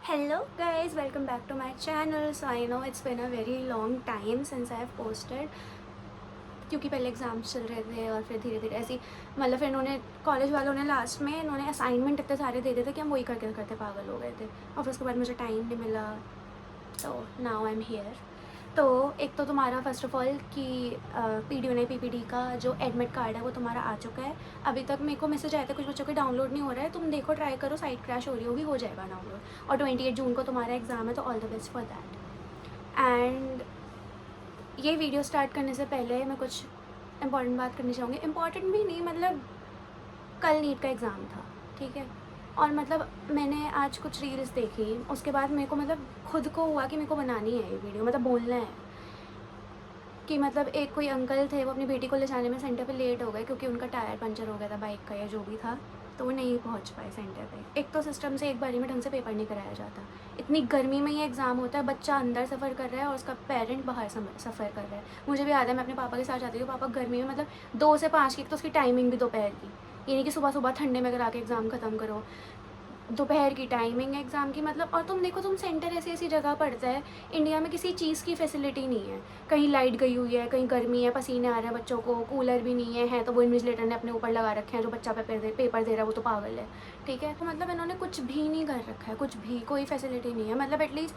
Hello guys, welcome back to my channel. So I know it's been a very long time since I have posted, क्योंकि पहले exams चल रहे थे और फिर धीरे धीरे ऐसे ही मतलब फिर इन्होंने कॉलेज वालों ने लास्ट में इन्होंने असाइनमेंट इतने सारे दे दिए थे कि हम वही करते करते पागल हो गए थे और फिर उसके बाद मुझे टाइम नहीं मिला। तो नाउ आई एम हियर। तो एक तो तुम्हारा फर्स्ट ऑफ ऑल कि PPD का जो एडमिट कार्ड है वो तुम्हारा आ चुका है। अभी तक मेरे को मैसेज आया था कुछ बच्चों के डाउनलोड नहीं हो रहा है, तुम देखो ट्राई करो, साइट क्रैश हो रही होगी, हो जाएगा डाउनलोड। और 28 जून को तुम्हारा एग्ज़ाम है, तो all the best for that. And ये वीडियो स्टार्ट करने से पहले मैं कुछ इंपॉर्टेंट बात करनी चाहूँगी। इंपॉर्टेंट भी नहीं, मतलब कल नीट का एग्ज़ाम था, ठीक है। और मतलब मैंने आज कुछ रील्स देखी, उसके बाद मेरे को मतलब खुद को हुआ कि मेरे को बनानी है ये वीडियो, मतलब बोलना है कि मतलब एक कोई अंकल थे, वो अपनी बेटी को ले जाने में सेंटर पे लेट हो गए क्योंकि उनका टायर पंचर हो गया था बाइक का या जो भी था, तो वो नहीं पहुंच पाए सेंटर पे। एक तो सिस्टम से एक बारी में ढंग से पेपर नहीं कराया जाता, इतनी गर्मी में ये एग्ज़ाम होता है, बच्चा अंदर सफ़र कर रहा है और उसका पेरेंट बाहर सफ़र कर रहा है। मुझे भी याद है, मैं अपने पापा के साथ जाती थी, पापा गर्मी में मतलब 2 से 5 की, तो उसकी टाइमिंग भी दोपहर की, ये नहीं कि सुबह सुबह ठंडे में करा के एग्ज़ाम ख़त्म करो, दोपहर की टाइमिंग है एग्ज़ाम की। मतलब और तुम देखो, तुम सेंटर ऐसी ऐसी जगह पड़ता है, इंडिया में किसी चीज़ की फैसिलिटी नहीं है, कहीं लाइट गई हुई है, कहीं गर्मी है, पसीने आ रहे हैं बच्चों को, कूलर भी नहीं है तो वो इन्विजिलेटर ने अपने ऊपर लगा रखे हैं, जो बच्चा पेपर दे रहा है वो तो पागल है, ठीक है। तो मतलब इन्होंने कुछ भी नहीं कर रखा है, कुछ भी, कोई फैसिलिटी नहीं है। मतलब एटलीस्ट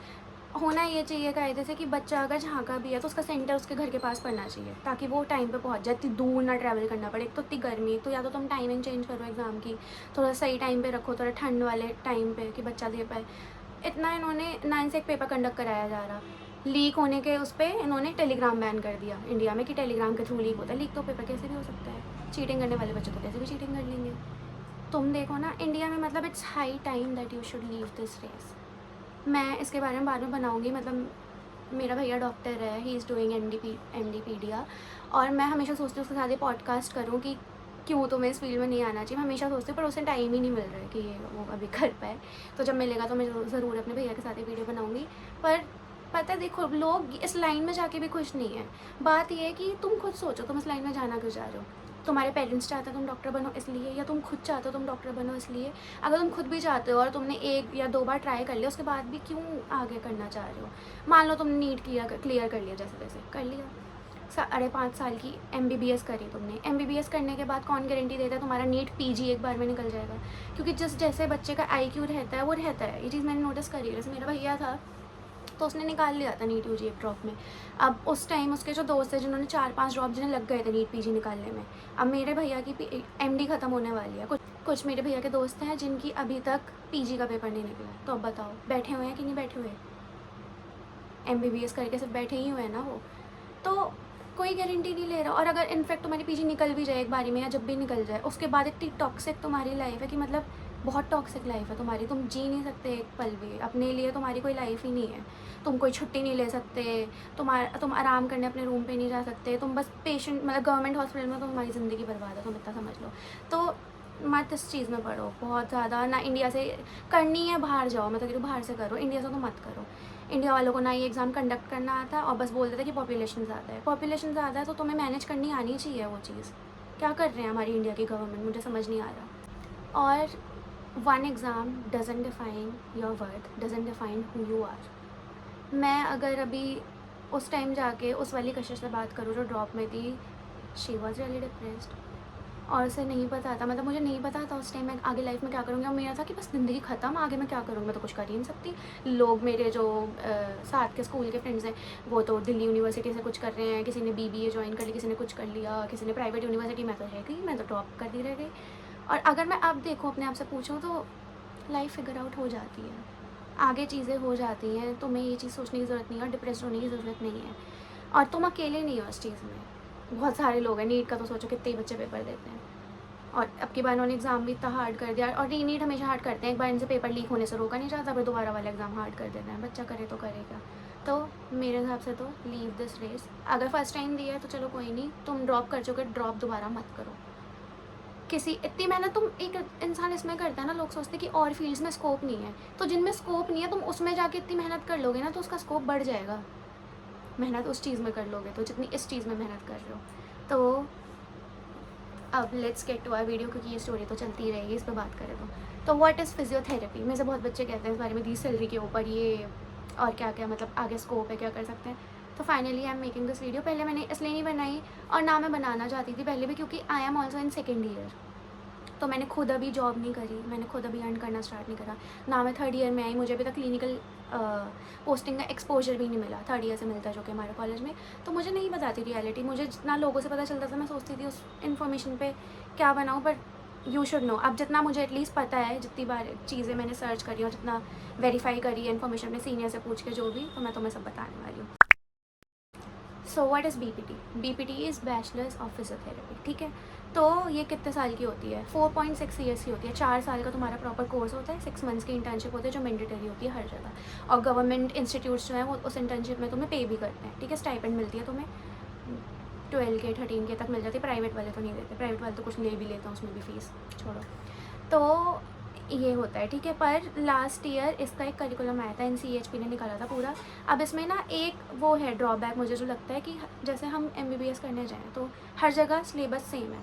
होना ये चाहिए कायदे से कि बच्चा अगर जहाँ का भी है तो उसका सेंटर उसके घर के पास पड़ना चाहिए, ताकि वो टाइम पे पहुँच जाए, इतनी दूर ना ट्रैवल करना पड़े। एक तो इतनी गर्मी, तो या तो तुम टाइमिंग चेंज करो एग्ज़ाम की, थोड़ा सही टाइम पे रखो, थोड़ा ठंड वाले टाइम पे कि बच्चा दे पाए। इतना इन्होंने 9 से एक पेपर कंडक्ट कराया जा रहा, लीक होने के उस पर इन्होंने टेलीग्राम बैन कर दिया इंडिया में कि टेलीग्राम के थ्रू लीक होता है। लीक तो पेपर कैसे भी हो सकता है, चीटिंग करने वाले बच्चे तो कैसे भी चीटिंग कर लेंगे। तुम देखो ना इंडिया में, मतलब it's high time that you should leave this race. मैं इसके बारे में बाद में बनाऊँगी, मतलब मेरा भैया डॉक्टर है, ही इज़ डूइंग एनडीपीडिया, और मैं हमेशा सोचती हूँ उसके साथ ये पॉडकास्ट करूँ कि क्यों तुम्हें इस फील्ड में नहीं आना चाहिए। मैं हमेशा सोचती हूँ, पर उसे टाइम ही नहीं मिल रहा है कि ये वो अभी कर पाए। तो जब मिलेगा तो मैं ज़रूर अपने भैया के साथ ये वीडियो बनाऊँगी। पर पता है, देखो लोग इस लाइन में जाके भी खुश नहीं है। बात ये है कि तुम खुद सोचो, तुम इस लाइन में जाना क्यों जा रहे हो। तुम्हारे पेरेंट्स चाहते हो तुम डॉक्टर बनो इसलिए, या तुम खुद चाहते हो तुम डॉक्टर बनो इसलिए। अगर तुम खुद भी चाहते हो और तुमने 1 या 2 बार ट्राई कर लिया, उसके बाद भी क्यों आगे करना चाह रहे हो। मान लो तुमने नीट क्लियर कर लिया, जैसे तैसे कर लिया, 5.5 साल की MBBS करी तुमने। MBBS करने के बाद कौन गारंटी देता है तुम्हारा नीट PG एक बार में निकल जाएगा। क्योंकि जिस जैसे बच्चे का IQ रहता है वो रहता है, ये चीज़ मैंने नोटिस करी है। जैसे मेरा भैया था तो उसने निकाल लिया था नीट UG एक ड्रॉप में। अब उस टाइम उसके जो दोस्त थे जिन्होंने 4-5 ड्रॉप जिन्हें लग गए थे नीट PG निकालने में। अब मेरे भैया की MD ख़त्म होने वाली है। कुछ मेरे भैया के दोस्त हैं जिनकी अभी तक PG का पेपर नहीं निकला, तो अब बताओ बैठे हुए हैं कि नहीं बैठे हुए। MBBS करके सिर्फ बैठे ही हुए हैं ना वो। तो कोई गारंटी नहीं ले रहा। और अगर इनफैक्ट तुम्हारी PG निकल भी जाए एक बारी में, या जब भी निकल जाए, उसके बाद इतनी टॉक्सिक तुम्हारी लाइफ है कि मतलब बहुत टॉक्सिक लाइफ है तुम्हारी, तुम जी नहीं सकते एक पल भी अपने लिए, तुम्हारी कोई लाइफ ही नहीं है। तुम कोई छुट्टी नहीं ले सकते, तुम आराम करने अपने रूम पे नहीं जा सकते, तुम बस पेशेंट, मतलब गवर्नमेंट हॉस्पिटल में तो तुम्हारी ज़िंदगी बर्बाद है, तुम इतना समझ लो। तो मत इस चीज़ में पढ़ो बहुत ज़्यादा ना। इंडिया से करनी है बाहर जाओ, मैं तो कह रही हूँ बाहर से करो, इंडिया से तो मत करो। इंडिया वालों को ना ये एग्ज़ाम कंडक्ट करना आता और बस बोल देते कि पॉपुलेशन ज़्यादा है। पॉपुलेशन ज़्यादा है तो तुम्हें मैनेज करनी आनी चाहिए वो चीज़। क्या कर रहे हैं हमारी इंडिया की गवर्नमेंट, मुझे समझ नहीं आ रहा। और one exam doesn't define your worth, doesn't define who you are. मैं अगर अभी उस टाइम जाके उस वाली कशिश से बात करूँ जो ड्रॉप में थी, शी वॉज रियली डिप्रेस्ड, और उसे नहीं पता था, मतलब मुझे नहीं पता था उस टाइम मैं आगे लाइफ में क्या करूँगी। और मेरा था कि बस ज़िंदगी ख़त्म, आगे मैं क्या करूँगी, मैं तो कुछ कर ही नहीं सकती। लोग मेरे जो साथ के स्कूल के फ्रेंड्स हैं वो तो दिल्ली यूनिवर्सिटी से कुछ कर रहे हैं, किसी ने BBA ज्वाइन कर ली, किसी ने कुछ कर लिया, किसी ने प्राइवेट यूनिवर्सिटी, मैं तो रह गई, मैं तो ड्रॉप कर दी रह गई। और अगर मैं अब देखूँ अपने आप से पूछूँ तो लाइफ फिगर आउट हो जाती है, आगे चीज़ें हो जाती हैं, तुम्हें ये चीज़ सोचने की ज़रूरत नहीं है और डिप्रेस होने की ज़रूरत नहीं है। और तुम अकेले नहीं हो इस चीज़ में, बहुत सारे लोग हैं। नीट का तो सोचो कितने बच्चे पेपर देते हैं, और अब की बार उन्होंने एग्ज़ाम भी इतना हार्ड कर दिया। और नीट हमेशा हार्ड करते हैं, एक बार इनसे पेपर लीक होने से रोका नहीं जाता, फिर दोबारा वाला एग्ज़ाम हार्ड कर देते हैं। बच्चा करे तो करेगा। तो मेरे हिसाब से तो लीव दिस रेस। अगर फर्स्ट टाइम दिया है तो चलो कोई नहीं, तुम ड्रॉप कर चुके, ड्रॉप दोबारा मत करो। किसी इतनी मेहनत तुम, एक इंसान इसमें करता है ना, लोग सोचते हैं कि और फील्ड्स में स्कोप नहीं है, तो जिनमें स्कोप नहीं है तुम उसमें जाके इतनी मेहनत कर लोगे ना तो उसका स्कोप बढ़ जाएगा। मेहनत उस चीज़ में कर लोगे तो जितनी इस चीज़ में मेहनत कर रहे हो। तो अब let's get to our video, क्योंकि ये स्टोरी तो चलती ही रहेगी, इस पर बात करें तो व्हाट इज़ फिजियोथेरेपी। मेरे से बहुत बच्चे कहते हैं इस बारे में, दी सैलरी के ऊपर ये और क्या क्या मतलब आगे स्कोप है, क्या कर सकते हैं। तो finally I am making this video. पहले मैंने इसलिए नहीं बनाई और ना मैं बनाना चाहती थी पहले भी, क्योंकि I am also in second year. तो मैंने खुद अभी जॉब नहीं करी, मैंने खुद अभी अर्न करना स्टार्ट नहीं करा ना। मैं थर्ड ईयर में आई, मुझे अभी तक क्लिनिकल पोस्टिंग का एक्सपोजर भी नहीं मिला। थर्ड ईयर से मिलता है जो कि हमारे कॉलेज में। तो मुझे नहीं बताती रियलिटी, मुझे जितना लोगों से पता चलता था मैं सोचती थी उस इन्फॉर्मेशन पे क्या बनाऊँ, बट यू शुड नो। अब जितना मुझे एटलीस्ट पता है, जितनी बार चीज़ें मैंने सर्च करी और जितना वेरीफाई करी है इन्फॉर्मेशन अपने सीनियर से पूछ के जो भी, तो मैं तुम्हें सब बताने वाली हूँ। So what is BPT? BPT is bachelors of physiotherapy, ठीक है। तो ये कितने साल की होती है? 4.6 ईयर्स की होती है। 4 साल का तुम्हारा प्रॉपर कोर्स होता है। 6 मंथ्स की इंटर्नशिप होती है जो मैंडेटरी होती है हर जगह। और गवर्नमेंट इंस्टीट्यूट्स जो हैं वो उस इंटर्नशिप में तुम्हें पे भी करते हैं, ठीक है। स्टाइपेंड मिलती है तुम्हें 12K 13K तक मिल जाती है। प्राइवेट वाले तो नहीं देते, प्राइवेट वाले तो कुछ ले भी लेते हैं, उसमें भी फीस छोड़ो। तो ये होता है, ठीक है। पर लास्ट ईयर इसका एक करिकुलम आया था, NCHP ने निकाला था पूरा। अब इसमें ना एक वो है ड्रॉबैक मुझे जो लगता है कि जैसे हम MBBS करने जाएँ तो हर जगह सिलेबस सेम है।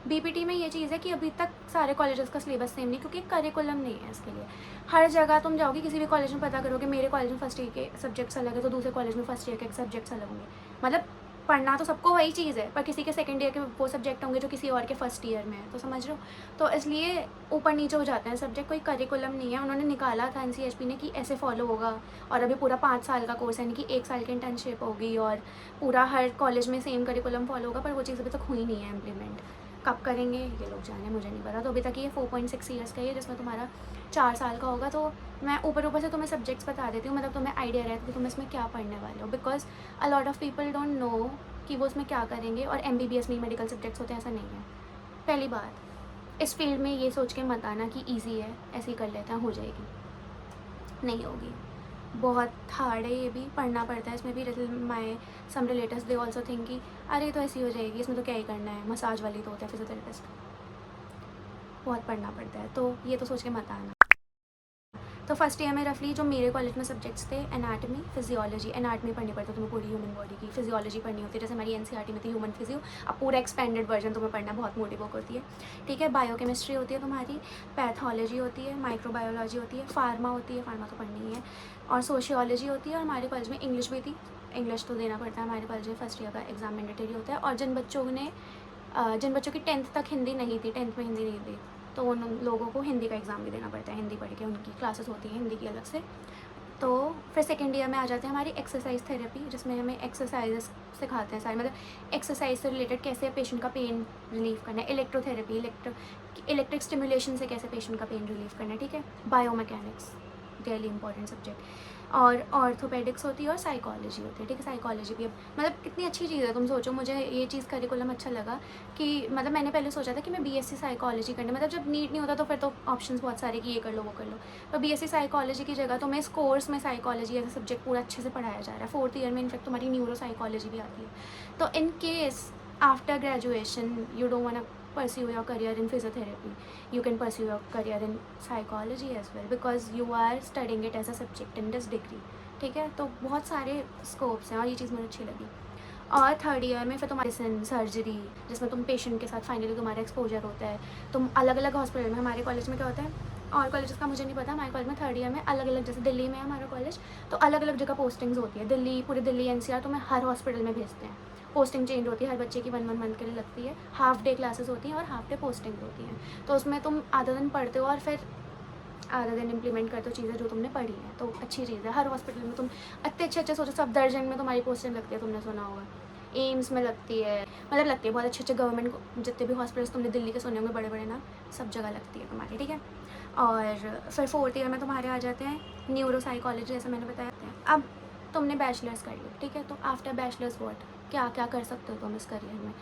BPT में ये चीज़ है कि अभी तक सारे कॉलेजेस का सिलेबस सेम नहीं, क्योंकि करिकुलम नहीं है इसके लिए। हर जगह तुम जाओगे किसी भी कॉलेज में पता करोगे मेरे कॉलेज में फर्स्ट ईयर के सब्जेक्ट्स अलग है तो दूसरे कॉलेज में फर्स्ट ईयर के सब्जेक्ट्स अलग होंगे। मतलब पढ़ना तो सबको वही चीज़ है, पर किसी के सेकंड ईयर के वो सब्जेक्ट होंगे जो किसी और के फर्स्ट ईयर में है, तो समझ रहे हो। तो इसलिए ऊपर नीचे हो जाते हैं सब्जेक्ट, कोई करिकुलम नहीं है। उन्होंने निकाला था NCHP ने कि ऐसे फॉलो होगा, और अभी पूरा 5 साल का कोर्स है, यानी कि 1 साल की इंटर्नशिप होगी और पूरा हर कॉलेज में सेम करिकुलम फॉलो होगा। पर वो चीज़ अभी तक हुई नहीं है इम्प्लीमेंट। कब करेंगे ये लोग जाने, मुझे नहीं पता। तो अभी तक ये 4.6 ईयर्स का ही है, जिसमें तुम्हारा 4 साल का होगा। तो मैं ऊपर से तुम्हें सब्जेक्ट्स बता देती हूँ, मतलब तुम्हें आइडिया रहता है कि तुम इसमें क्या पढ़ने वाले हो, because a lot of people don't know कि वो उसमें क्या करेंगे। और MBBS में मेडिकल सब्जेक्ट्स होते हैं, ऐसा नहीं है। पहली बात, इस फील्ड में ये सोच के मत आना कि ईजी है, ऐसे ही कर लेते हैं हो जाएगी, नहीं होगी। बहुत हार्ड है, ये भी पढ़ना पड़ता है। इसमें भी माई सम रिलेटिव्स दे ऑल्सो थिंक कि अरे तो ऐसी हो जाएगी, इसमें तो क्या ही करना है, मसाज वाली तो होता है फिजियोथेरेपिस्ट। बहुत पढ़ना पड़ता है, तो ये तो सोच के मत आना। तो फर्स्ट ईयर में रफली जो मेरे कॉलेज में सब्जेक्ट्स थे, एनाटमी, फिजियोलॉजी। एनाटमी पढ़नी पड़ती है तुम्हें पूरी ह्यूमन बॉडी की। फिजियोलॉजी पढ़नी होती है, जैसे हमारी NCERT में थी ह्यूमन फिजियो, अब पूरा एक्सपेंडेड वर्जन तुम्हें पढ़ना बहुत मोटी बुक होती है, ठीक है। बायोकेमिस्ट्री होती है तुम्हारी, पैथोलॉजी होती है, माइक्रोबायोलॉजी होती है, फार्मा होती है, फार्मा तो पढ़नी ही है, और सोशियोलॉजी होती है। और हमारे कॉलेज में इंग्लिश भी थी, इंग्लिश तो देना पड़ता है हमारे कॉलेज में। फर्स्ट ईयर का एग्जाम मैंडेटरी होता है। और जिन बच्चों की 10th तक हिंदी नहीं थी, 10th में हिंदी नहीं थी, तो उन लोगों को हिंदी का एग्ज़ाम भी देना पड़ता है। हिंदी पढ़ के उनकी क्लासेस होती हैं हिंदी की अलग से। तो फिर सेकेंड ईयर में आ जाते हैं हमारी एक्सरसाइज थेरेपी, जिसमें हमें एक्सरसाइजेस सिखाते हैं सारे, मतलब एक्सरसाइज से रिलेटेड कैसे पेशेंट का पेन रिलीव करना है। इलेक्ट्रोथेरेपी, इलेक्ट्रिक स्टिमुलेशन से कैसे पेशेंट का पेन रिलीव करना है, ठीक है। Biomechanics, really important subject. और ऑर्थोपेडिक्स होती है और साइकोलॉजी होती है, ठीक है। साइकोलॉजी भी अब मतलब कितनी अच्छी चीज़ है, तुम सोचो। मुझे ये चीज़ करिकुलम अच्छा लगा कि मतलब मैंने पहले सोचा था कि मैं BSc साइकोलॉजी करने, मतलब जब नीट नहीं होता तो फिर तो ऑप्शंस बहुत सारे कि ये कर लो वो कर लो। तो BSc साइकोलॉजी की जगह तो मैं इस कोर्स में साइकोलॉजी एज ए सब्जेक्ट पूरा अच्छे से पढ़ाया जा रहा है। 4th ईयर में इनफेक्ट तुम्हारी न्यूरो साइकोलॉजी भी आती है। तो in case after graduation you don't want to pursue your career in physiotherapy, you can pursue your career in psychology as well, because you are studying it as a subject in this degree, ठीक है। तो बहुत सारे scopes हैं और ये चीज़ मुझे अच्छी लगी। और थर्ड ईयर में फिर तुम्हारी सर्जरी, जिसमें तुम पेशेंट के साथ फाइनली तुम्हारा एक्सपोजर होता है। तुम अलग अलग हॉस्पिटल में, हमारे कॉलेज में क्या होता है और कॉलेजेस का मुझे नहीं पता, हमारे कॉलेज में थर्ड ईयर में अलग अलग, जैसे दिल्ली में है हमारा कॉलेज, तो अलग अलग जगह पोस्टिंग्स होती है। दिल्ली, पूरे दिल्ली NCR तुम्हें हर हॉस्पिटल में भेजते हैं। पोस्टिंग चेंज होती है हर बच्चे की, 1 मंथ के लिए लगती है। हाफ डे क्लासेस होती हैं और हाफ डे पोस्टिंग होती हैं। तो उसमें तुम आधा दिन पढ़ते हो और फिर आधा दिन इम्प्लीमेंट करते हो चीज़ें जो तुमने पढ़ी हैं। तो अच्छी चीज़ है। हर हॉस्पिटल में तुम इतने अच्छे सोचो, सफदरजंग में तुम्हारी पोस्टिंग लगती है, तुमने सुना होगा। एम्स में लगती है, मतलब लगती है बहुत अच्छे गवर्नमेंट जितने भी हॉस्पिटल्स तुमने दिल्ली के सुने होंगे बड़े बड़े ना, सब जगह लगती है तुम्हारी, ठीक है। और फिर 4th ईयर में तुम्हारे आ जाते हैं न्यूरो साइकोलॉजी, जैसे मैंने बताया था। अब तुमने बैचलर्स कर ली, ठीक है। तो आफ्टर बैचलर्स व्हाट, क्या क्या कर सकते हो तुम इस करियर में।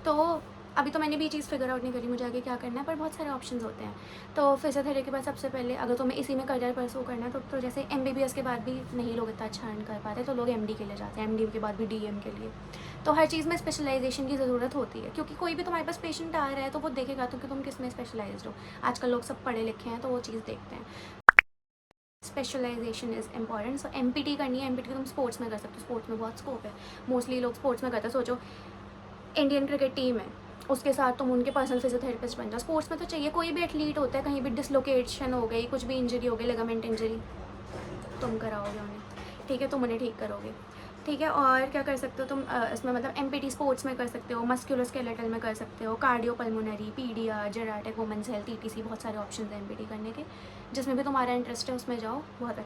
तो अभी तो मैंने भी चीज़ फिगर आउट नहीं करी मुझे आगे क्या करना है, पर बहुत सारे ऑप्शंस होते हैं। तो फिजियोथेरेपी के बाद सबसे पहले अगर तुम्हें इसी में करियर परसू करना है तो जैसे MBBS के बाद भी नहीं लोग इतना अच्छा अर्न कर पाते, तो लोग MD के लिए जाते हैं, MD के बाद भी DM के लिए। तो हर चीज़ में स्पेशलाइजेशन की ज़रूरत होती है, क्योंकि कोई भी तुम्हारे पास पेशेंट आ रहा है तो वो देखेगा तो कि तुम किस में स्पेशलाइज्ड हो। आजकल लोग सब पढ़े लिखे हैं तो वो चीज़ देखते हैं। Specialization is important. So MPT करनी है, MPT तुम स्पोर्ट्स में कर सकते हो, स्पोर्ट्स में बहुत स्कोप है। मोस्टली लोग स्पोर्ट्स में करते हैं। सोचो इंडियन क्रिकेट टीम है, उसके साथ तुम उनके पर्सनल फिजियोथेरेपिस्ट बन जाओ। स्पोर्ट्स में तो चाहिए, कोई भी एथलीट होता है, कहीं भी डिसलोकेशन हो गई, कुछ भी इंजरी हो गई, लिगामेंट इंजरी, तुम कराओगे उन्हें, ठीक है, तुम उन्हें ठीक करोगे, ठीक है। और क्या कर सकते हो तुम इसमें, मतलब एमपीटी स्पोर्ट्स में कर सकते हो, मस्कुलोस्केलेटल में कर सकते हो, कार्डियोपल्मोनरी, पीडिया, जेराटिक, वुमेंस हेल्थ, ईटीसी, बहुत सारे ऑप्शन हैं एमपीटी करने के। जिसमें भी तुम्हारा इंटरेस्ट है उसमें जाओ, बहुत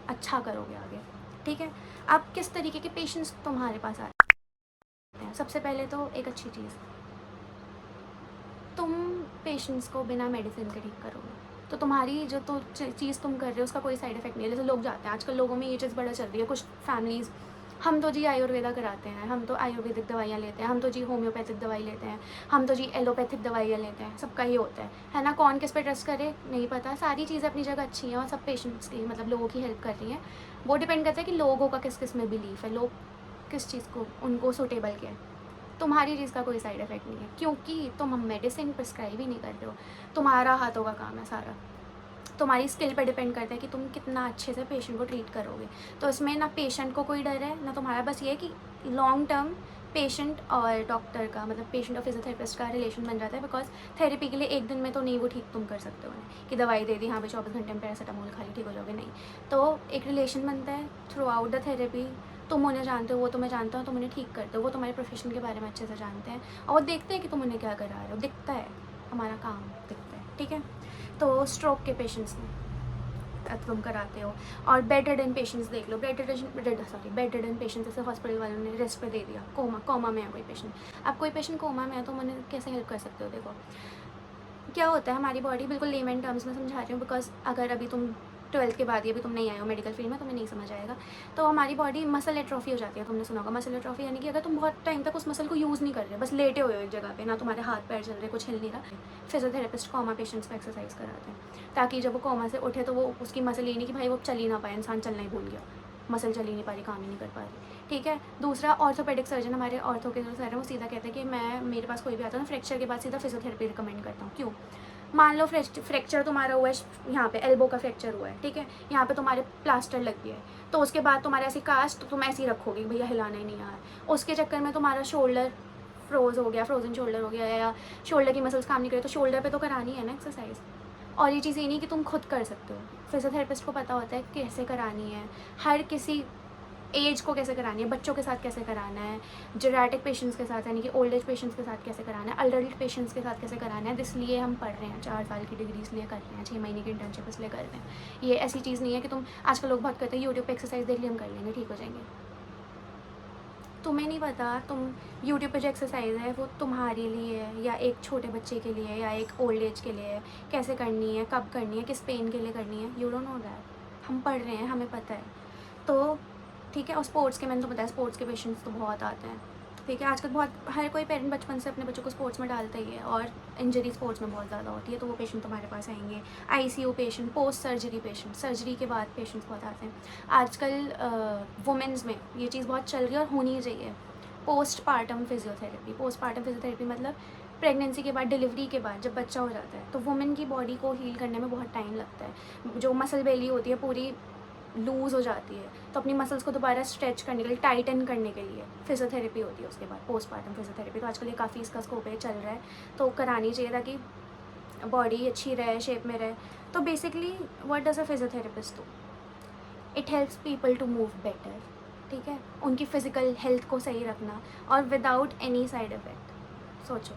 अच्छा करोगे आगे, ठीक है। अब किस तरीके के पेशेंट्स तुम्हारे पास आते हैं? सबसे पहले तो एक अच्छी चीज़, तुम पेशेंट्स को बिना मेडिसिन के ठीक करोगे, तो तुम्हारी जो तो चीज़ तुम कर रहे हो उसका कोई साइड इफेक्ट नहीं है। जैसे लोग जाते हैं आजकल, लोगों में ये चीज़ बड़ा चल रही है, कुछ फैमिलीज़, हम तो जी आयुर्वेदा कराते हैं, हम तो आयुर्वेदिक दवाइयाँ लेते हैं, हम तो जी होम्योपैथिक दवाई लेते हैं, हम तो जी एलोपैथिक दवाइयाँ लेते हैं, सबका ही होता है ना। कौन किस पे ट्रस्ट करे नहीं पता। सारी चीज़ें अपनी जगह अच्छी हैं और सब पेशेंट्स की, मतलब लोगों की हेल्प कर रही हैं। वो डिपेंड करता है कि लोगों का किस किस में बिलीफ है, लोग किस चीज़ को उनको सूटेबल क्या है। तुम्हारी चीज़ का कोई साइड इफेक्ट नहीं है, क्योंकि तुम मेडिसिन प्रिस्क्राइब ही नहीं कर रहे हो, तुम्हारा हाथों का काम है सारा। तुम्हारी स्किल पे डिपेंड करता है कि तुम कितना अच्छे से पेशेंट को ट्रीट करोगे। तो इसमें ना पेशेंट को कोई डर है ना तुम्हारा, बस ये है कि लॉन्ग टर्म पेशेंट और डॉक्टर का, मतलब पेशेंट और फिजियोथेरेपिस्ट का रिलेशन बन जाता है। बिकॉज थेरेपी के लिए एक दिन में तो नहीं वो ठीक तुम कर सकते हो उन्हें, कि दवाई दे दी हाँ भाई 24 घंटे में पैरासीटामोल खा ली ठीक हो जाओगे, नहीं। तो एक रिलेशन बनता है थ्रू आउट द थेरेपी। तुम उन्हें जानते हो, वो तुम्हें जानता हो, तुम उन्हें ठीक करते हो, वो तुम्हारे प्रोफेशन के बारे में अच्छे से जानते हैं और वो देखते हैं कि तुम उन्हें क्या करा रहे हो, दिखता है, हमारा काम दिखता है, ठीक है। तो स्ट्रोक के पेशेंट्स में तुम कराते हो। और बेड रिडन पेशेंट्स देख लो, बेड रिडन पेशेंट्स, जैसे हॉस्पिटल वालों ने रेस्ट पे दे दिया, कोमा में है कोई पेशेंट, अब कोई पेशेंट कोमा में है तो उन्हें कैसे हेल्प कर सकते हो? देखो क्या होता है, हमारी बॉडी, बिल्कुल लेमन टर्म्स में समझा रही हूँ, बिकॉज अगर अभी तुम 12th के बाद ही अभी तुम नहीं आए हो मेडिकल फील्ड में, तुम्हें नहीं समझ आएगा। तो हमारी बॉडी मसल एट्रोफी हो जाती है, तुमने सुना होगा मसल एट्रोफी, यानी कि अगर तुम बहुत टाइम तक उस मसल को यूज़ नहीं कर रहे, बस लेटे हुए हो एक जगह पे, ना तुम्हारे हाथ पैर चल रहे, कुछ हिल नहीं रहा। फिजियोथेरेपिस्ट कोमा पेशेंट्स को एक्सरसाइज कराते हैं ताकि जब वो कोमा से उठे तो वो उसकी मसल ये नहीं कि भाई वो चल ही ना पाए, इंसान चलना ही भूल गया, मसल चल ही नहीं पा रही, काम ही नहीं कर पा रही, ठीक है। दूसरा, ऑर्थोपेडिक सर्जन, हमारे ऑर्थो के जो सर हैं वो सीधा कहते हैं कि मैं, मेरे पास कोई भी आता है ना फ्रैक्चर के बाद सीधा फिजियोथेरेपी रिकमेंड करता हूँ। क्यों? मान लो फ्रैक्चर तुम्हारा हुआ है यहाँ पे, एल्बो का फ्रैक्चर हुआ है, ठीक है, यहाँ पे तुम्हारे प्लास्टर लग गया है, तो उसके बाद तुम्हारे ऐसी कास्ट तो तुम ऐसे ही रखोगे भैया हिलाना ही नहीं आ रहा, उसके चक्कर में तुम्हारा शोल्डर फ्रोज हो गया, फ्रोजन शोल्डर हो गया, या शोल्डर की मसल्स काम नहीं करे, तो शोल्डर पे तो करानी है ना एक्सरसाइज। और ये चीज़ ये नहीं कि तुम खुद कर सकते हो, फिजियोथेरेपिस्ट को पता होता है कैसे करानी है, हर किसी एज को कैसे करानी है, बच्चों के साथ कैसे कराना है, जेराटिक पेशेंट्स के साथ, यानी कि ओल्ड एज पेशेंट्स के साथ कैसे कराना है, अडल्ट पेशेंट्स के साथ कैसे कराना है। इसलिए हम पढ़ रहे हैं, 4 साल की डिग्री इसलिए कर रहे हैं, 6 महीने की इंटर्नशिप इसलिए कर रहे हैं। ये ऐसी चीज़ नहीं है कि तुम, आजकल लोग बहुत कहते हैं यूट्यूब पे एक्सरसाइज देख लिए हम कर लेंगे ठीक हो जाएंगे। तुम्हें नहीं पता, तुम यूट्यूब पे जो एक्सरसाइज है वो तुम्हारे लिए है या एक छोटे बच्चे के लिए या एक ओल्ड एज के लिए है, कैसे करनी है, कब करनी है, किस पेन के लिए करनी है, यू डोंट नो दैट। हम पढ़ रहे हैं, हमें पता है, तो ठीक है। और स्पोर्ट्स के, मैंने तो बताया स्पोर्ट्स के पेशेंट्स तो बहुत आते हैं, ठीक है। आजकल बहुत, हर कोई पेरेंट बचपन से अपने बच्चों को स्पोर्ट्स में डालता ही है, और इंजरी स्पोर्ट्स में बहुत ज़्यादा होती है, तो वो पेशेंट तुम्हारे पास आएंगे। ICU patient, post surgery patient, surgery के बाद पेशेंट्स बहुत आते हैं। आजकल वुमेंस में ये चीज़ बहुत चल रही है और होनी चाहिए, post partum physiotherapy. Post partum physiotherapy मतलब प्रेगनेंसी के बाद, डिलीवरी के बाद जब बच्चा हो जाता है तो वुमेन की बॉडी को हील करने में बहुत टाइम लगता है, जो मसल बेली होती है पूरी लूज़ हो जाती है, तो अपनी मसल्स को दोबारा स्ट्रेच करने के लिए, टाइटन करने के लिए फिजियोथेरेपी होती है उसके बाद, पोस्टमार्टम फिजियोथेरेपी। तो आजकल ये काफ़ी इसका स्कोप है, चल रहा है, तो करानी चाहिए ताकि बॉडी अच्छी रहे, शेप में रहे। तो basically what does a physiotherapist do? It helps people to move better, ठीक है, उनकी फ़िज़िकल हेल्थ को सही रखना और विदाउट एनी साइड इफ़ेक्ट। सोचो,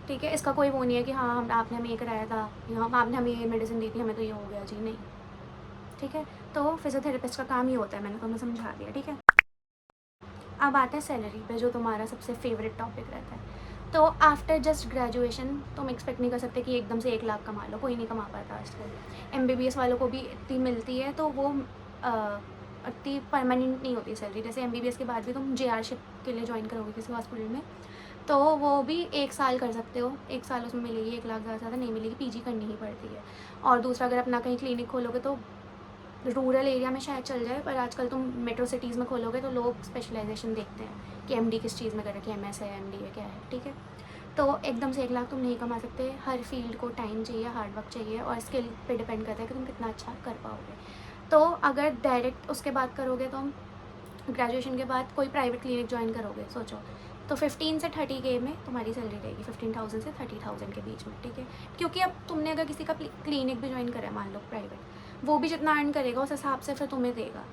ठीक है, इसका कोई वो नहीं है कि हाँ हम, आपने हमें ये कराया था, या आपने हमें ये मेडिसिन दी थी, हमें तो ये हो गया जी, नहीं, ठीक है। तो फिजियोथेरेपिस्ट का काम ही होता है, मैंने तुम्हें समझा दिया, ठीक है। अब आता है सैलरी पे, जो तुम्हारा सबसे फेवरेट टॉपिक रहता है। तो आफ्टर जस्ट ग्रेजुएशन तुम एक्सपेक्ट नहीं कर सकते कि एकदम से 1 लाख कमा लो, कोई नहीं कमा पाता आजकल। एमबीबीएस वालों को भी इतनी मिलती है, तो वो इतनी परमानेंट नहीं होती सैलरी। जैसे एमबीबीएस के बाद भी तुम जेआरशिप के लिए ज्वाइन करोगे किसी हॉस्पिटल में, तो वो भी 1 साल कर सकते हो, 1 साल उसमें मिलेगी 1 लाख, ज़्यादा नहीं मिलेगी, पीजी करनी ही पड़ती है। और दूसरा, अगर अपना कहीं क्लिनिक खोलोगे तो रूरल एरिया में शायद चल जाए, पर आजकल तुम मेट्रो सिटीज़ में खोलोगे तो लोग स्पेशलाइजेशन देखते हैं कि एमडी किस चीज़ में कर रखी है, एमएस है, एमडी है, क्या है, ठीक है। तो एकदम से 1 लाख तुम नहीं कमा सकते, हर फील्ड को टाइम चाहिए, हार्ड वर्क चाहिए, और स्किल पे डिपेंड करता है कि तुम कितना अच्छा कर पाओगे। तो अगर डायरेक्ट उसके बाद करोगे, तो ग्रेजुएशन के बाद कोई प्राइवेट क्लिनिक ज्वाइन करोगे, सोचो तो 15 से 30K में तुम्हारी सैलरी रहेगी, 15,000 से 30,000 के बीच में, ठीक है। क्योंकि अब तुमने अगर किसी का क्लिनिक भी ज्वाइन करा है, मान लो प्राइवेट, वो भी जितना अर्न करेगा उस हिसाब से फिर तुम्हें देगा,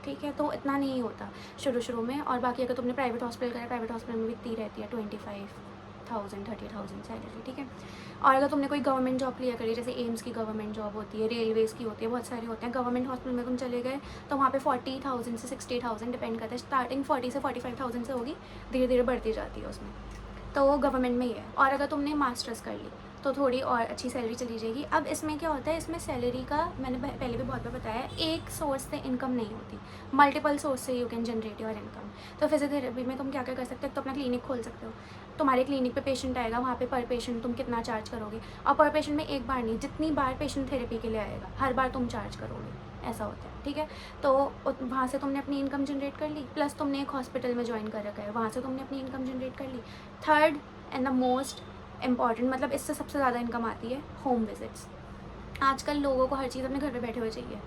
ठीक है। तो इतना नहीं होता शुरू में। और बाकी अगर तुमने प्राइवेट हॉस्पिटल करा, प्राइवेट हॉस्पिटल में भी इतनी रहती है 25,000 30,000 सैलरी, ठीक है। और अगर तुमने कोई गवर्नमेंट जॉब क्लियर करी, जैसे एम्स की गवर्नमेंट जॉब होती है, रेलवेज़ की होती है, बहुत सारे होते हैं, गवर्नमेंट हॉस्पिटल में तुम चले गए तो वहाँ पे 40,000 से 60,000 डिपेंड करता है। स्टार्टिंग 40 से 45,000 से होगी, धीरे धीरे बढ़ती जाती है उसमें, तो वो गवर्नमेंट में ही है। और अगर तुमने मास्टर्स कर ली तो थोड़ी और अच्छी सैलरी चली जाएगी। अब इसमें क्या होता है, इसमें सैलरी का मैंने पहले भी बहुत बार बताया, एक सोर्स से इनकम नहीं होती, मल्टीपल सोर्स से you can generate your income. तो फिजियोथेरेपी में तुम क्या क्या कर सकते हो, तो अपना क्लिनिक खोल सकते हो। तुम्हारे क्लिनिक पे पेशेंट आएगा, वहाँ पे पर पेशेंट तुम कितना चार्ज करोगे, और पर पेशेंट में एक बार नहीं, जितनी बार पेशेंट थेरेपी के लिए आएगा हर बार तुम चार्ज करोगे, ऐसा होता है, ठीक है। तो वहाँ से तुमने अपनी इनकम जनरेट कर ली, प्लस तुमने एक हॉस्पिटल में ज्वाइन कर रखा है, वहाँ से तुमने अपनी इनकम जनरेट कर ली। Third and the most important, मतलब इससे सबसे ज़्यादा इनकम आती है होम विजिट्स। आजकल लोगों को हर चीज़ अपने घर पे बैठे हुए चाहिए।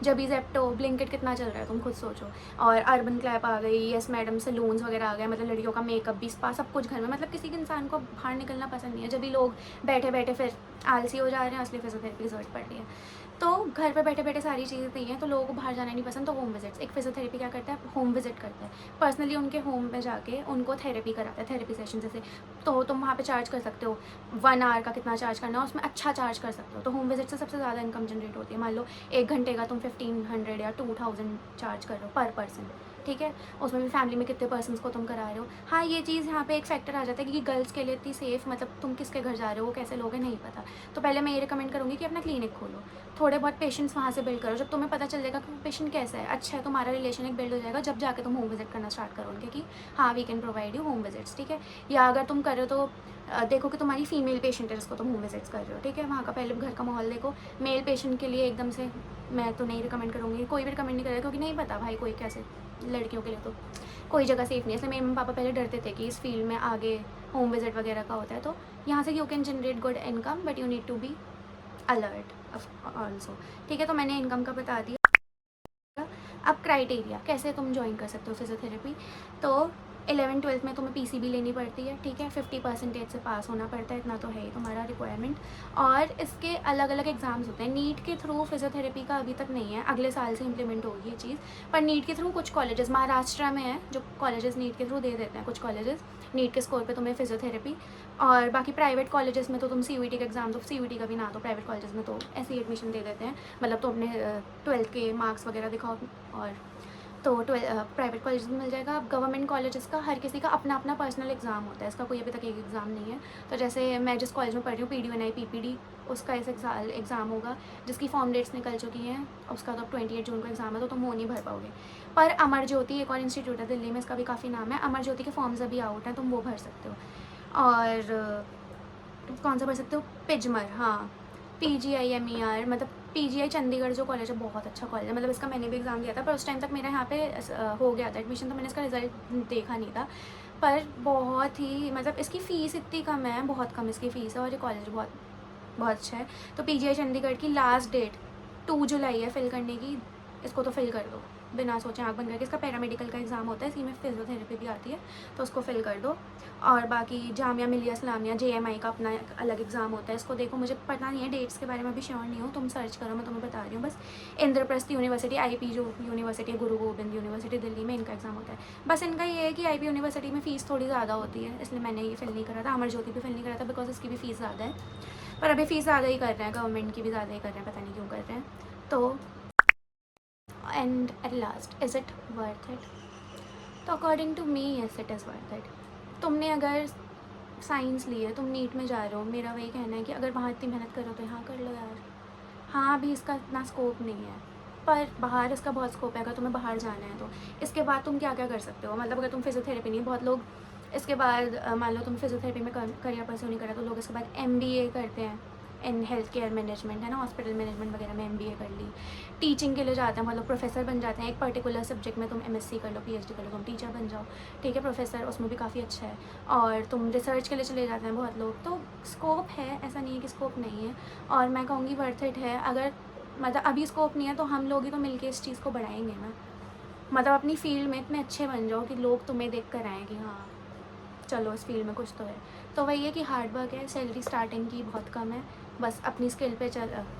जब ज़ेप्टो ब्लिंकिट कितना चल रहा है तुम खुद सोचो, और अर्बन क्लैप आ गई, यस मैडम सलून्स वगैरह आ गए, मतलब लड़कियों का मेकअप भी, स्पा, सब कुछ घर में। मतलब किसी के इंसान को बाहर निकलना पसंद नहीं है, जब भी लोग बैठे बैठे फिर आलसी हो जा रहे हैं, असली फिजियोथेरेपी की ज़रूरत पड़ रही है। तो घर पे बैठे बैठे सारी चीज़ें दी हैं, तो लोगों को बाहर जाना नहीं पसंद, तो होम विजिट्स, एक फिजियोथेरेपी क्या करता है, होम विजिट करता है, पर्सनली उनके होम पे जाके उनको थेरेपी कराता है, थेरेपी सेशन जैसे। तो तुम वहाँ पे चार्ज कर सकते हो, 1 आवर का कितना चार्ज करना है, उसमें अच्छा चार्ज कर सकते हो। तो होम विजिट से सबसे ज़्यादा इनकम जनरेट होती है। मान लो 1 घंटे का तुम 1500 या 2000 चार्ज कर रहे हो पर पर्सन, ठीक है। उसमें भी फैमिली में कितने पर्सन्स को तुम करा रहे हो। हाँ, ये चीज़ यहाँ पे एक फैक्टर आ जाता है कि गर्ल्स के लिए इतनी सेफ़, मतलब तुम किसके घर जा रहे हो, वो कैसे लोग हैं नहीं पता। तो पहले मैं ये रिकमेंड करूँगी कि अपना क्लिनिक खोलो, थोड़े बहुत पेशेंट्स वहाँ से बिल्ड करो। जब तुम्हें पता चल जाएगा कि पेशेंट कैसा है, अच्छा है, तुम्हारा रिलेशन एक बिल्ड हो जाएगा, जब जाके तुम होम विजिट करना स्टार्ट करो उनके, कि हाँ we can provide you home visits, ठीक है। या अगर तुम कर रहे हो तो देखो कि तुम्हारी फीमेल पेशेंट है जिसको तुम होम विजिट्स कर रहे हो, ठीक है। वहाँ का पहले घर का माहौल देखो। मेल पेशेंट के लिए एकदम से मैं तो नहीं रिकमेंड करूँगी, कोई भी रिकमेंड नहीं करेगा, क्योंकि नहीं पता भाई कोई कैसे, लड़कियों के लिए तो कोई जगह सेफ़ नहीं है। इसलिए मेरे मम्मी पापा पहले डरते थे कि इस फील्ड में आगे होम विजिट वगैरह का होता है, तो यहाँ से you can generate good income, but you need to be alert also, ठीक है। तो मैंने इनकम का बता दिया। अब क्राइटेरिया कैसे तुम ज्वाइन कर सकते हो फिजियोथेरेपी, तो 11th-12th में तुम्हें पीसीबी लेनी पड़ती है, ठीक है। 50% से पास होना पड़ता है, इतना तो है ही तुम्हारा रिक्वायरमेंट। और इसके अलग अलग एग्ज़ाम्स होते हैं। नीट के थ्रू फिजियोथेरेपी का अभी तक नहीं है, अगले साल से इम्प्लीमेंट होगी ये चीज़। पर नीट के थ्रू कुछ कॉलेजेस महाराष्ट्र में है जो कॉलेजेस नीट के थ्रू दे देते हैं, कुछ कॉलेजेस नीट के स्कोर पे तुम्हें फिजियोथेरेपी। और बाकी प्राइवेट कॉलेजेस में तो तुम सीयूईटी का एग्ज़ाम दो, सीयूईटी का भी ना, तो प्राइवेट कॉलेजेस में तो ऐसे ही एडमिशन दे देते हैं, मतलब तो अपने 12th के मार्क्स वगैरह दिखाओ और तो प्राइवेट कॉलेज में मिल जाएगा। अब गवर्नमेंट कॉलेजेस का हर किसी का अपना अपना पर्सनल एग्ज़ाम होता है, इसका कोई अभी तक एक एग्ज़ाम नहीं है। तो जैसे मैं जिस कॉलेज में पढ़ रही हूँ PDNI PPD, उसका इस एग्ज़ाम होगा, जिसकी फॉर्म डेट्स निकल चुकी हैं, उसका तो 28 जून को एग्ज़ाम है, तो तुम वो नहीं भर पाओगे। पर अमर ज्योति एक और इंस्टीट्यूट है दिल्ली में, इसका भी काफ़ी नाम है, अमर ज्योति के फॉर्म्स अभी आउट हैं, तुम वो भर सकते हो। और कौन सा भर सकते हो, पिजमर, हाँ, PGIMER, मतलब PGI चंडीगढ़ जो कॉलेज है बहुत अच्छा कॉलेज है, मतलब इसका मैंने भी एग्ज़ाम दिया था, पर उस टाइम तक मेरा यहाँ पे हो गया था एडमिशन, तो मैंने इसका रिज़ल्ट देखा नहीं था। पर बहुत ही, मतलब इसकी फ़ीस इतनी कम है, बहुत कम इसकी फ़ीस है, और ये कॉलेज बहुत बहुत अच्छा है। तो PGI चंडीगढ़ की लास्ट डेट 2 जुलाई है फिल करने की, इसको तो फिल कर दो बिना सोचे आँख बंद करके। इसका पैरामेडिकल का एग्ज़ाम होता है, इसी में फिजियोथेरेपी भी आती है, तो उसको फिल कर दो। और बाकी जामिया मिलिया इस्लामिया JMI का अपना अलग एग्ज़ाम होता है, इसको देखो, मुझे पता नहीं है डेट्स के बारे में भी श्योर नहीं हूँ, तुम सर्च करो, मैं तुम्हें बता रही हूँ बस। इंद्रप्रस्थ यूनिवर्सिटी, IP जो यूनिवर्सिटी है, गुरु गोबिंद यूनिवर्सिटी दिल्ली में, इनका एग्ज़ाम होता है। बस इनका ये है कि IP यूनिवर्सिटी में फ़ीस थोड़ी ज़्यादा होती है, इसलिए मैंने ये फिल नहीं करा था। अमर ज्योति भी फिल नहीं करा था बिकॉज इसकी भी फ़ीस ज़्यादा है, पर अभी फ़ीस ज़्यादा ही कर रहे हैं, गवर्नमेंट की भी ज़्यादा ही कर रहे हैं, पता नहीं क्यों कर रहे हैं। तो and at last, is it worth it? तो according to me yes it is worth it. तुमने अगर साइंस ली है, तुम नीट में जा रहे हो, मेरा वही कहना है कि अगर वहाँ इतनी मेहनत करो तो यहाँ कर लो यार। हाँ, अभी इसका इतना स्कोप नहीं है, पर बाहर इसका बहुत स्कोप है, अगर तुम्हें बाहर जाना है तो। इसके बाद तुम क्या क्या कर सकते हो, मतलब अगर तुम फिजियोथेरेपी नहीं, बहुत लोग इसके बाद मान लो तुम फिजियोथेरेपी में करियर परस्यू नहीं करा, तो लोग इसके बाद MBA करते हैं इन हेल्थ केयर मैनेजमेंट, है ना, हॉस्पिटल मैनेजमेंट वगैरह में MBA कर ली। टीचिंग के लिए जाते हैं, मतलब प्रोफेसर बन जाते हैं, एक पर्टिकुलर सब्जेक्ट में तुम MSc कर लो, PhD कर लो, तुम टीचर बन जाओ, ठीक है, प्रोफेसर, उसमें भी काफ़ी अच्छा है। और तुम रिसर्च के लिए चले जाते हैं बहुत लोग, तो स्कोप है, ऐसा नहीं है कि स्कोप नहीं है। और मैं कहूँगी वर्थ इट है। अगर मतलब अभी स्कोप नहीं है तो हम लोग ही तो मिलके इस चीज़ को बढ़ाएंगे ना, मतलब अपनी फील्ड में इतने अच्छे बन जाओ कि लोग तुम्हें देख कर आएँ कि हाँ चलो इस फील्ड में कुछ तो है। तो वही है कि हार्ड वर्क है, सैलरी स्टार्टिंग की बहुत कम है, बस अपनी स्किल पे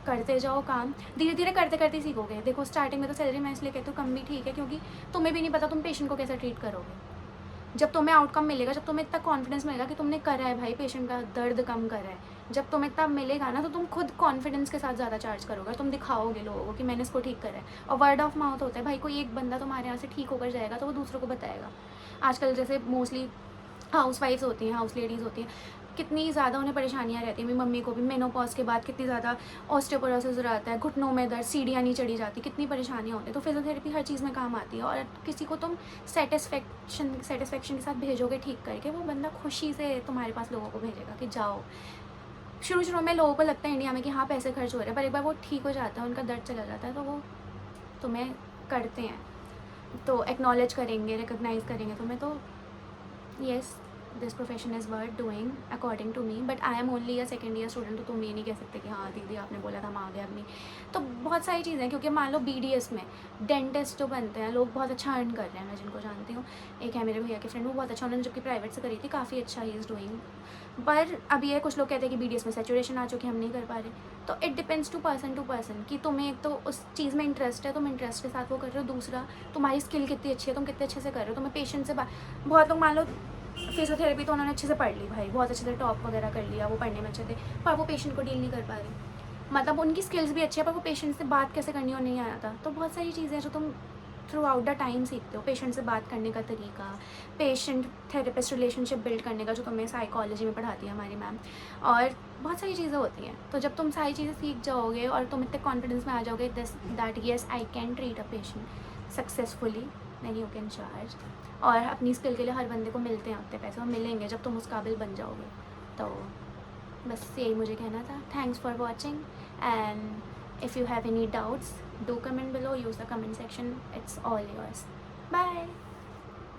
करते जाओ काम, धीरे धीरे करते करते सीखोगे। देखो स्टार्टिंग में तो सैलरी मैं इसलिए कहती हूँ कम भी ठीक है, क्योंकि तुम्हें भी नहीं पता तुम पेशेंट को कैसे ट्रीट करोगे। जब तुम्हें आउटकम मिलेगा, जब तुम्हें इतना कॉन्फिडेंस मिलेगा कि तुमने करा है भाई, पेशेंट का दर्द कम करा है, जब तुम्हें इतना मिलेगा ना, तो तुम खुद कॉन्फिडेंस के साथ ज़्यादा चार्ज करोगे, तुम दिखाओगे लोगों को कि मैंने इसको ठीक करा है। और वर्ड ऑफ माउथ होता है भाई, कोई एक बंदा तुम्हारे यहाँ से ठीक होकर जाएगा तो वो दूसरों को बताएगा। आजकल जैसे मोस्टली हाउस वाइफ्स होती हैं, हाउस लेडीज़ होती हैं, कितनी ज़्यादा उन्हें परेशानियाँ रहती हैं। मेरी मम्मी को भी मेनोपॉज के बाद कितनी ज़्यादा ऑस्टियोपोरोसिस रहता है, घुटनों में दर्द, सीढ़ियाँ नहीं चढ़ी जाती, कितनी परेशानियाँ होती हैं। तो फिजियोथेरेपी हर चीज़ में काम आती है, और किसी को तुम सेटिस्फेक्शन के साथ भेजोगे ठीक करके, वो बंदा खुशी से तुम्हारे पास लोगों को भेजेगा कि जाओ। शुरू में लोगों को लगता है इंडिया में कि हाँ पैसे खर्च हो रहे हैं, पर एक बार वो ठीक हो जाता है, उनका दर्द चला जाता है, तो वो तुम्हें करते हैं, तो एक्नॉलेज करेंगे, रिकग्नाइज़ करेंगे तुम्हें। तो yes, this profession is worth doing according to me, but I am only a second year student, तो तुम ये नहीं कह सकते कि हाँ दीदी आपने बोला था हम आ गए अब नहीं। तो बहुत सारी चीज़ें हैं, क्योंकि मान लो BDS में डेंटिस्ट जो बनते हैं लोग बहुत अच्छा अर्न कर रहे हैं, मैं जिनको जानती हूँ, एक है मेरे भैया के फ्रेंड, वो बहुत अच्छा, उन्होंने जबकि प्राइवेट से करी थी, काफ़ी अच्छा ही इज़ डूइंग। पर अभी ये कुछ लोग कहते हैं कि BDS में सैचुरेशन आ चुकी है, हम नहीं कर पा रहे। तो इट डिपेंड्स टू पर्सन कि तुम्हें एक तो उस चीज़ में इंटरेस्ट है, तुम इंटरेस्ट के साथ वो कर रहे हो, दूसरा तुम्हारी स्किल कितनी अच्छी है, तुम कितने अच्छे से कर रहे हो, तुम्हें पेशेंट से बहुत लोग मान लो फिजियोथेरेपी तो उन्होंने अच्छे से पढ़ ली भाई, बहुत अच्छे से टॉप वगैरह कर लिया, वो पढ़ने में अच्छे थे, पर वो पेशेंट को डील नहीं कर पा रही। मतलब उनकी स्किल्स भी अच्छी है, पर वो पेशेंट से बात कैसे करनी हो नहीं आया था। तो बहुत सारी चीज़ें जो तुम थ्रू आउट द टाइम सीखते हो, पेशेंट से बात करने का तरीका, पेशेंट थेरेपिस्ट रिलेशनशिप बिल्ड करने का, जो तुम्हें साइकोलॉजी में पढ़ाती है हमारी मैम, और बहुत सारी चीज़ें होती हैं। तो जब तुम सारी चीज़ें सीख जाओगे और तुम इतने कॉन्फिडेंस में आ जाओगे that yes I can treat a patient successfully, then you can charge. और अपनी स्किल के लिए हर बंदे को मिलते हैं उतने पैसे, और मिलेंगे जब तुम उस काबिल बन जाओगे। तो बस यही मुझे कहना था। Thanks for watching, and if you have any doubts do comment below, use the comment section, it's all yours. Bye.